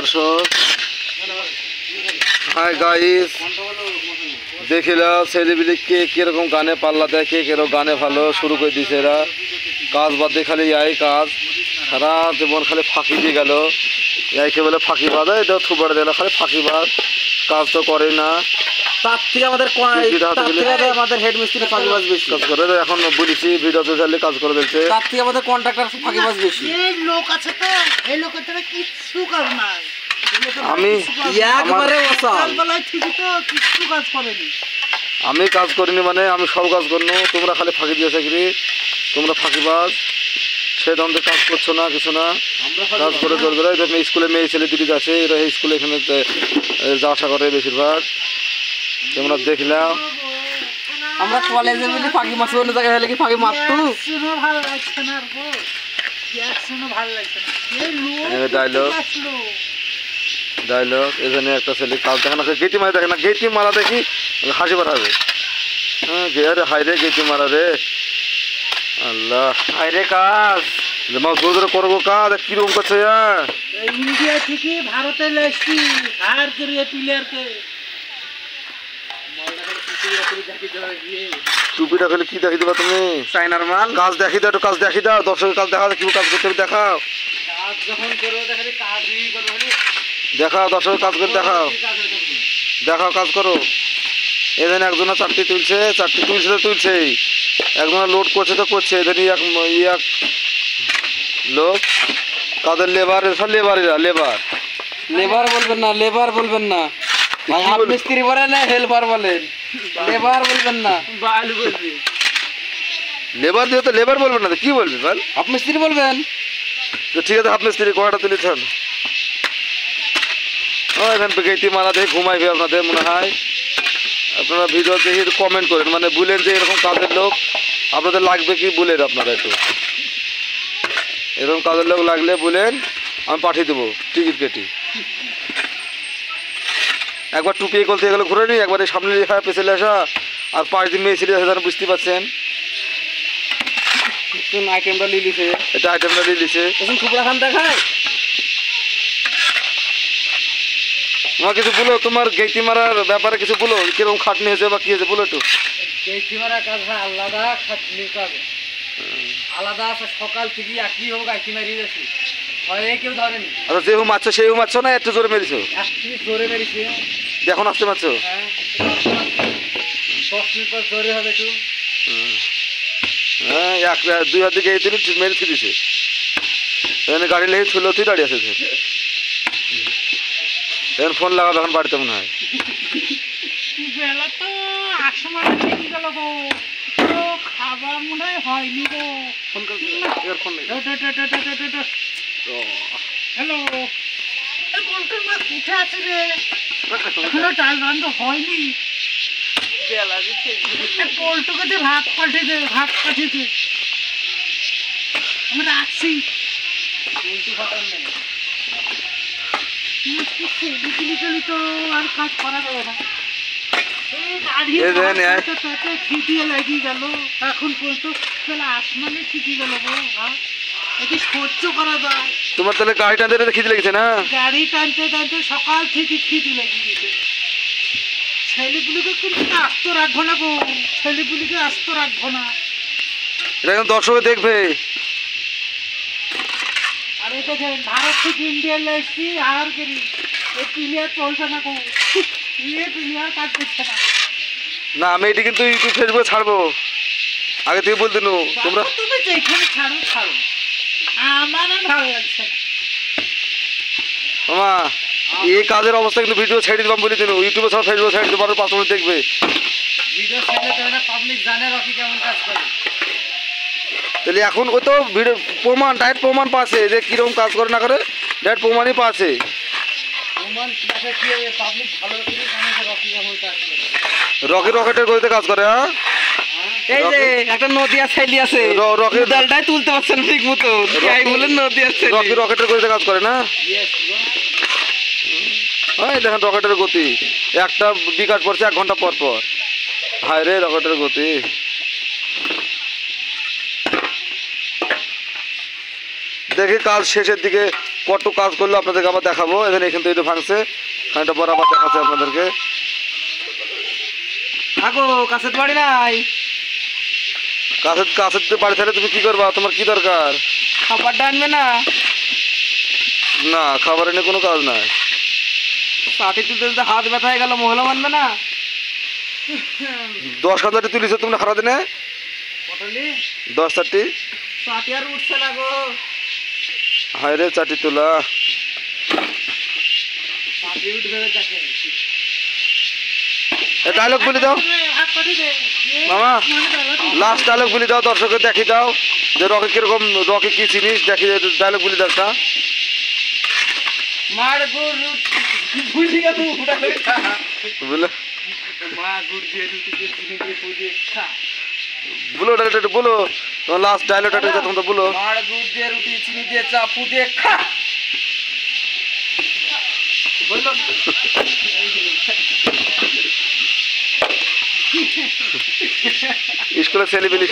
দর্শক, hi guys, দেখিলাম ছেলেপিলে কে কিরকম গানে পাল্লা দেয়, কে কিরকম গানে ভালো শুরু করে দিয়েছে। এরা কাজ বাদে খালি এই কাজ, সারা জীবন খালি ফাঁকি দিয়ে গেল। একে বলে ফাঁকি বাদ, এটা থুবাড়ে দিল, খালি ফাঁকি বাদ, কাজ তো করে না। তার থেকে আমাদের হেড মিস্ত্রি ফাঁকিবাজ বেশি কাজ করে। এখন বলেছি ভিডিওতে চাইলে কাজ করে দিচ্ছে, তার থেকে আমাদের কন্ট্রাক্টর ফাঁকিবাজ বেশি। এই লোক আছে তো, এই লোকের দ্বারা কিচ্ছু কাজ নাই। আমি একবারে কিচ্ছু কাজ করেনি। আমি কাজ করিনি মানে আমি সব কাজ করবো, তোমরা খালি ফাঁকি দিয়েছে কি, তোমরা ফাঁকিবাজ। সে তখন কাজ করছো না, কিছু না, কাজ করে জোর করে। স্কুলে মেয়ে ছেলে দিদি আছে, এরা স্কুলে এখানে যাওয়া আসা করে বেশিরভাগ, তোমরা দেখলাম। আমরা কলেজে মিলে ফাঁকি মাছ অন্য জায়গায় হলে কি ফাঁকি মারতো? ভালো লাগছে না, ভালো লাগছে না। ডায়লগ এখানে একটা ছেলে কাজ দেখে না, গেটি মারা দেখে না, গেটি মারা দেখি হাসি পাঠাবে। হ্যাঁ রে, হাই রে গেটি মারা রে, আল্লাহ হাই রে কাজ জোর জোরে করবো কাজ। কিরকম করছে ইন্ডিয়া থেকে ভারতে এসছি হায়ার করে প্লেয়ারকে। টুপিটা খেলে কি দেখি দেবা তুমি? চাইনার মাল। কাজ দেখি দাও, একটু কাজ দেখি দাও, দর্শকের কাজ দেখা, কি কাজ করতে দেখাও, কাজ যখন করবে দেখালে কাজই করবে, দেখাও দর্শকের কাজ করে দেখাও, দেখাও কাজ করো। এখানে একজনের চারটি তুলছে, চারটি তুলছে তো তুলছেই, একজনের লোড করছে তো করছে। এখানে এক লোক কাদের লেবার, সব লেবারিরা, লেবার লেবার বলবেন না, লেবার বলবেন না, মিস্ত্রি বলেন না, হেল্পার বলেন, লেবার বলবেন না। লেবার দিয়ে তো লেবার বলবেন না, কি বলবি বল? হাফ মিস্ত্রি বলবেন। তো ঠিক আছে, হাফ মিস্ত্রি কয়টা তুলেছেন? ও এখান থেকে গেটি মারা দেখে ঘুমাইবে আপনাদের মনে হয়। আপনারা ভিডিও দেখে কমেন্ট করেন, মানে বলেন যে এরকম কাজের লোক আপনাদের লাগবে কি, বলেন আপনারা একটু। এরকম কাজের লোক লাগলে বলেন, আমি পাঠিয়ে দেবো টিকিট কেটে। একবার টুপিয়ে করতে গেলে ঘুরে নি, একবার সামনে লেখা পেছনে আসা, আর 5 দিন মেয়ে ছিল, সেটা বুঝতে পারছেন। আইটেমটা নিয়ে লিখে, এটা আইটেমটা নিয়ে লিখে এখন টুকরা খান দেখায়। তোমার কিছু বলো, তোমার গেটি মারার ব্যাপারে কিছু বলো, কিরকম খাটনি হয়েছে বা কি হয়েছে বলো একটু। গেটি মারা কাজ আলাদা, খাটনি কাজ আলাদা। সকাল থেকে একই হোক গাইটি মারিয়ে যাচ্ছি, কেউ ধরেনি। আচ্ছা, যে হু মারছো সেই হু মারছো না একটু জোরে মেরেছো? জোরে মেরেছি। এখন আসতে মারছো? 10 মিনিট পর জোরে হবে একটু। হ্যাঁ, 1-2 হাত দিকে এই দিন মেরে দিছে। এখানে গাড়ি লেগে ছুলো তুই দাঁড়িয়ে আছে। এখন ফোন লাগাবে, এখন বাড়িতে মনে হয়। বেলা তো 8 সময় থেকে গেল গো, খাবার মনে হয়নি গো। ফোন করবে, ফোন হ্যালো, পোল্ট্রির মাছ উঠে আছে রে, এখনো চাল রান্না হয়নি। পোল্ট্রিকে দিয়ে ভাত পাঠিয়েছে, ভাত পাঠিয়েছে, আমি রাখছি। তো আর কাজ করা যাবে না, খিটিয়ে লাগিয়ে গেল। এখন পর্যন্ত আসমানে খিটি গেল গো, এটি সহ্য করা যায়। তোমার তাহলে গাড়ি টানতে খিদে লেগেছে না? গাড়ি টানতে টানতে সকাল থেকে খিদে লেগে গেছে। ছেলেগুলিকে কিন্তু আস্ত রাখবো না গো, ছেলেগুলিকে আস্ত রাখবো না। এটা এখন দর্শকে দেখবে। আর এটা ভারত থেকে ইন্ডিয়া এসছি, আর করি এই প্লেয়ার চলছে না গো, প্লেয়ার কাজ করছে না। না, আমি এটি কিন্তু ইউটিউব ফেসবুকে ছাড়বো, আগে থেকে বলতে নো। তোমরা তুমি যেখানে ছাড়ো ছাড়ো, আমার আর ভালো লাগছে না। মামা এই কাজের অবস্থা কিন্তু ভিডিও ছেড়ে দিবাম বলি দিন, ইউটিউবে সব ফেসবুকে ছেড়ে দিতে পারো, 5 মিনিট দেখবে। ভিডিও ছেড়ে দেবে না, পাবলিক জানে রকি কেমন কাজ করে। তাহলে এখন ও তো ভিডিও প্রমাণ, ডাইরেক্ট প্রমাণ পাচ্ছে যে কিরকম কাজ করে না করে, ডাইরেক্ট প্রমাণই পাচ্ছে। পাবলিক ভালো করে জানে যে রকি কেমন কাজ করে। রকি রকেটের গতিতে কাজ করে। হ্যাঁ, এই যে একটা নদী আছে, ছেলি আছে, রকেট ডালটাই তুলতে পারছেন ঠিক মতো, যাই বলেন নদী আছে, রকি রকেটের গতিতে কাজ করে না। হ্যাঁ, দেখেন রকেটের গতি, একটা বিকাশ পড়ছে 1 ঘন্টা পর পর। হায় রে রকেটের গতি। দেখি কাজ শেষের দিকে কত কাজ করলো আপনাদেরকে আবার দেখাবো। এখান থেকে ভাঙছে, খানিকটা পর আবার দেখাচ্ছে আপনাদেরকে। থাকো, কাছে তো বাড়ি নাই। কাছে বাড়ি থাকলে তুমি কি করবা? তোমার কি দরকার? খাবারটা আনবে না? না, খাবার এনে কোনো কাজ নাই। চাটি তুলতে তুলতে হাত ব্যথা হয়ে গেল, মহলা মানবে না? 10,000 তুলিছো তোমরা খারাপ দিনে? পটলি 10 চারটি? চাটি আর উঠছে না গো। হায় রে চাটি তোলা। চাটি উঠবে দেখে। ডায়লগ বলে দাও মামা, লাস্ট ডায়লগ বলে দাও, দর্শকের দেখি দাও যে রকি কি জিনিস, দেখি ডায়লগ বলে দাও একটা। মার গরু ভুলি গেল উঠা করে খা। বলো মা গুড় দিয়ে রুটি দিয়ে চিনি দিয়ে পুড়িয়ে খা। বলো ডায়লগটা বলো, তোমার লাস্ট ডায়লগটা তখন তো বলো। মার গুড় দিয়ে রুটি চিনি দিয়ে চা ফু দিয়ে খা। বললো স্কুলে ছেলেপিলি